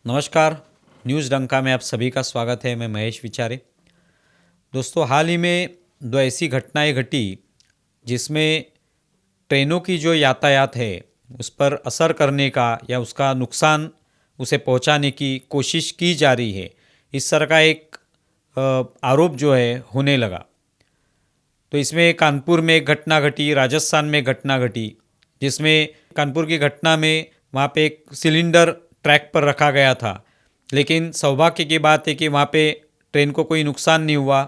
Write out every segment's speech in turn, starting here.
नमस्कार। न्यूज़ डंका में आप सभी का स्वागत है। मैं महेश विचारे। दोस्तों, हाल ही में दो ऐसी घटनाएं घटी जिसमें ट्रेनों की जो यातायात है उस पर असर करने का या उसका नुकसान उसे पहुंचाने की कोशिश की जा रही है, इस तरह का एक आरोप जो है होने लगा। तो इसमें कानपुर में एक घटना घटी, राजस्थान में घटना घटी, जिसमें कानपुर की घटना में वहाँ पे एक सिलेंडर ट्रैक पर रखा गया था, लेकिन सौभाग्य की बात है कि वहाँ पे ट्रेन को कोई नुकसान नहीं हुआ।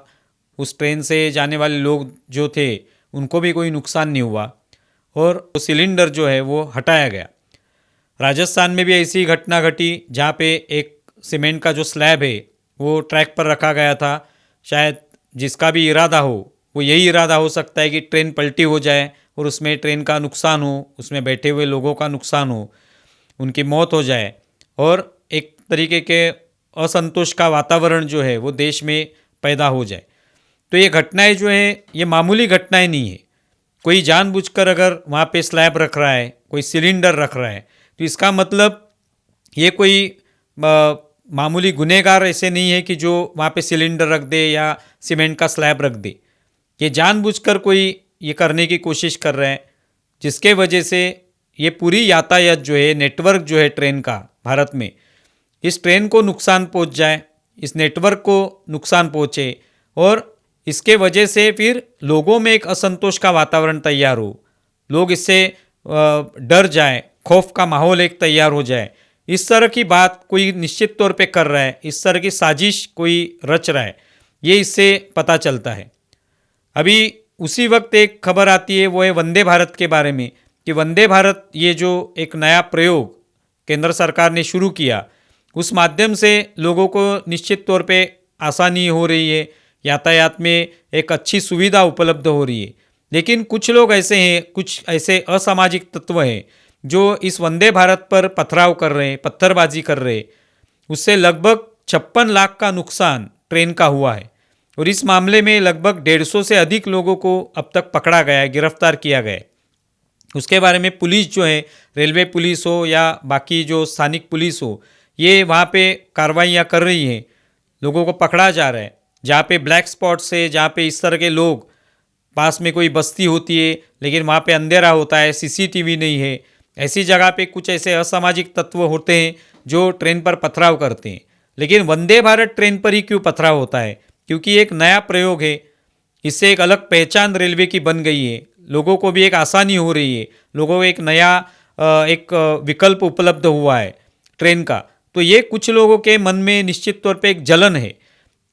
उस ट्रेन से जाने वाले लोग जो थे उनको भी कोई नुकसान नहीं हुआ और वो सिलेंडर जो है वो हटाया गया। राजस्थान में भी ऐसी घटना घटी जहाँ पे एक सीमेंट का जो स्लैब है वो ट्रैक पर रखा गया था। शायद जिसका भी इरादा हो वो यही इरादा हो सकता है कि ट्रेन पलटी हो जाए और उसमें ट्रेन का नुकसान हो, उसमें बैठे हुए लोगों का नुकसान हो, उनकी मौत हो जाए और एक तरीके के असंतोष का वातावरण जो है वो देश में पैदा हो जाए। तो ये घटनाएं जो है ये मामूली घटनाएं नहीं है। कोई जानबूझकर अगर वहाँ पे स्लैब रख रहा है, कोई सिलेंडर रख रहा है, तो इसका मतलब ये कोई मामूली गुनहगार ऐसे नहीं है कि जो वहाँ पे सिलेंडर रख दे या सीमेंट का स्लैब रख दे। ये जानबूझकर कोई ये करने की कोशिश कर रहा है, जिसके वजह से ये पूरी यातायात जो है, नेटवर्क जो है ट्रेन का भारत में, इस ट्रेन को नुकसान पहुंच जाए, इस नेटवर्क को नुकसान पहुंचे और इसके वजह से फिर लोगों में एक असंतोष का वातावरण तैयार हो, लोग इससे डर जाए, खौफ का माहौल एक तैयार हो जाए। इस तरह की बात कोई निश्चित तौर पे कर रहा है, इस तरह की साजिश कोई रच रहा है, ये इससे पता चलता है। अभी उसी वक्त एक खबर आती है, वो है वंदे भारत के बारे में, कि वंदे भारत ये जो एक नया प्रयोग केंद्र सरकार ने शुरू किया, उस माध्यम से लोगों को निश्चित तौर पे आसानी हो रही है, यातायात में एक अच्छी सुविधा उपलब्ध हो रही है। लेकिन कुछ लोग ऐसे हैं, कुछ ऐसे असामाजिक तत्व हैं जो इस वंदे भारत पर पथराव कर रहे हैं, पत्थरबाजी कर रहे हैं। उससे लगभग 56 लाख का नुकसान ट्रेन का हुआ है और इस मामले में लगभग 150 से अधिक लोगों को अब तक पकड़ा गया है, गिरफ्तार किया गया है। उसके बारे में पुलिस जो है, रेलवे पुलिस हो या बाकी जो स्थानिक पुलिस हो, ये वहाँ पे कार्रवाइयाँ कर रही हैं, लोगों को पकड़ा जा रहा है। जहाँ पे ब्लैक स्पॉट्स है, जहाँ पे इस तरह के लोग, पास में कोई बस्ती होती है लेकिन वहाँ पे अंधेरा होता है, सीसीटीवी नहीं है, ऐसी जगह पे कुछ ऐसे असामाजिक तत्व होते हैं जो ट्रेन पर पथराव करते हैं। लेकिन वंदे भारत ट्रेन पर ही क्यों पथराव होता है? क्योंकि एक नया प्रयोग है, इससे एक अलग पहचान रेलवे की बन गई है, लोगों को भी एक आसानी हो रही है, लोगों को एक नया एक विकल्प उपलब्ध हुआ है ट्रेन का। तो ये कुछ लोगों के मन में निश्चित तौर पे एक जलन है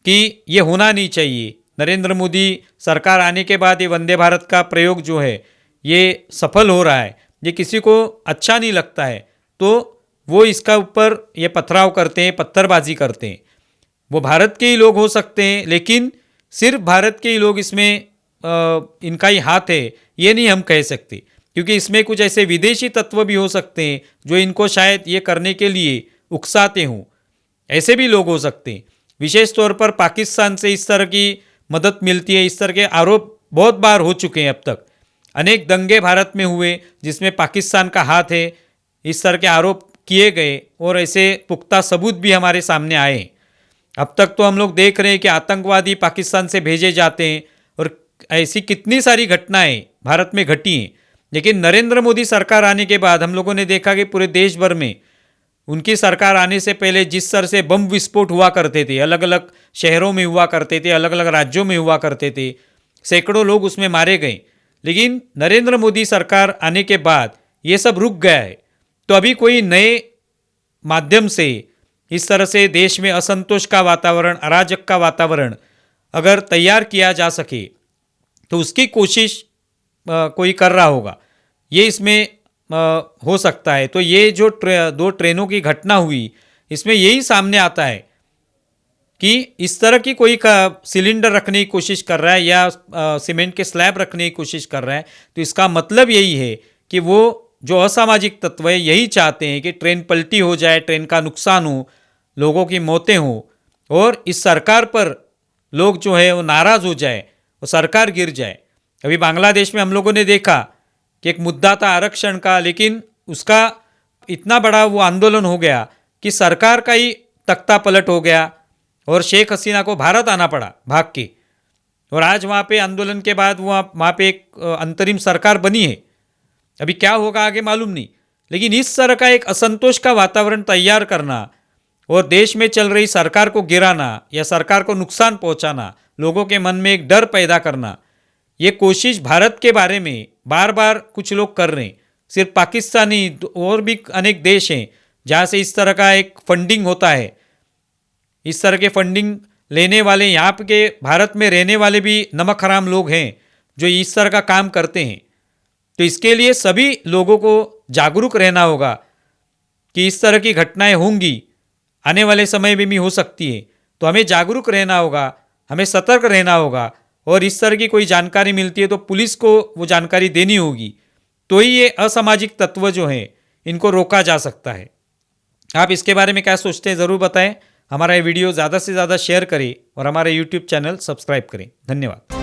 कि ये होना नहीं चाहिए। नरेंद्र मोदी सरकार आने के बाद ये वंदे भारत का प्रयोग जो है ये सफल हो रहा है, ये किसी को अच्छा नहीं लगता है, तो वो इसका ऊपर ये पथराव करते हैं, पत्थरबाजी करते हैं। वो भारत के ही लोग हो सकते हैं, लेकिन सिर्फ भारत के ही लोग इसमें इनका ही हाथ है ये नहीं हम कह सकते, क्योंकि इसमें कुछ ऐसे विदेशी तत्व भी हो सकते हैं जो इनको शायद ये करने के लिए उकसाते हों। ऐसे भी लोग हो सकते हैं। विशेष तौर पर पाकिस्तान से इस तरह की मदद मिलती है, इस तरह के आरोप बहुत बार हो चुके हैं। अब तक अनेक दंगे भारत में हुए जिसमें पाकिस्तान का हाथ है, इस तरह के आरोप किए गए और ऐसे पुख्ता सबूत भी हमारे सामने आए। अब तक तो हम लोग देख रहे हैं कि आतंकवादी पाकिस्तान से भेजे जाते हैं और ऐसी कितनी सारी घटनाएं भारत में घटी हैं। लेकिन नरेंद्र मोदी सरकार आने के बाद हम लोगों ने देखा कि पूरे देश भर में उनकी सरकार आने से पहले जिस तरह से बम विस्फोट हुआ करते थे, अलग अलग शहरों में हुआ करते थे, अलग अलग राज्यों में हुआ करते थे, सैकड़ों लोग उसमें मारे गए। लेकिन नरेंद्र मोदी सरकार आने के बाद ये सब रुक गया है। तो अभी कोई नए माध्यम से इस तरह से देश में असंतोष का वातावरण, अराजक का वातावरण अगर तैयार किया जा सके तो उसकी कोशिश कोई कर रहा होगा, ये इसमें हो सकता है। तो ये जो दो ट्रेनों की घटना हुई, इसमें यही सामने आता है कि इस तरह की कोई सिलेंडर रखने की कोशिश कर रहा है या सीमेंट के स्लैब रखने की कोशिश कर रहा है, तो इसका मतलब यही है कि वो जो असामाजिक तत्व है यही चाहते हैं कि ट्रेन पलटी हो जाए, ट्रेन का नुकसान हो, लोगों की मौतें हों और इस सरकार पर लोग जो है वो नाराज़ हो जाए, वो सरकार गिर जाए। अभी बांग्लादेश में हम लोगों ने देखा कि एक मुद्दा था आरक्षण का, लेकिन उसका इतना बड़ा वो आंदोलन हो गया कि सरकार का ही तख्ता पलट हो गया और शेख हसीना को भारत आना पड़ा भाग के, और आज वहाँ पे आंदोलन के बाद वहाँ पे एक अंतरिम सरकार बनी है। अभी क्या होगा आगे मालूम नहीं, लेकिन इस तरह का एक असंतोष का वातावरण तैयार करना और देश में चल रही सरकार को गिराना या सरकार को नुकसान पहुंचाना, लोगों के मन में एक डर पैदा करना, ये कोशिश भारत के बारे में बार बार कुछ लोग कर रहे हैं। सिर्फ पाकिस्तानी और भी अनेक देश हैं जहाँ से इस तरह का एक फंडिंग होता है। इस तरह के फंडिंग लेने वाले यहाँ के भारत में रहने वाले भी नमक हराम लोग हैं जो इस तरह का काम करते हैं। तो इसके लिए सभी लोगों को जागरूक रहना होगा कि इस तरह की घटनाएं होंगी, आने वाले समय में भी हो सकती है। तो हमें जागरूक रहना होगा, हमें सतर्क रहना होगा, और इस तरह की कोई जानकारी मिलती है तो पुलिस को वो जानकारी देनी होगी, तो ही ये असामाजिक तत्व जो हैं इनको रोका जा सकता है। आप इसके बारे में क्या सोचते हैं ज़रूर बताएं। हमारा ये वीडियो ज़्यादा से ज़्यादा शेयर करें और हमारे YouTube चैनल सब्सक्राइब करें। धन्यवाद।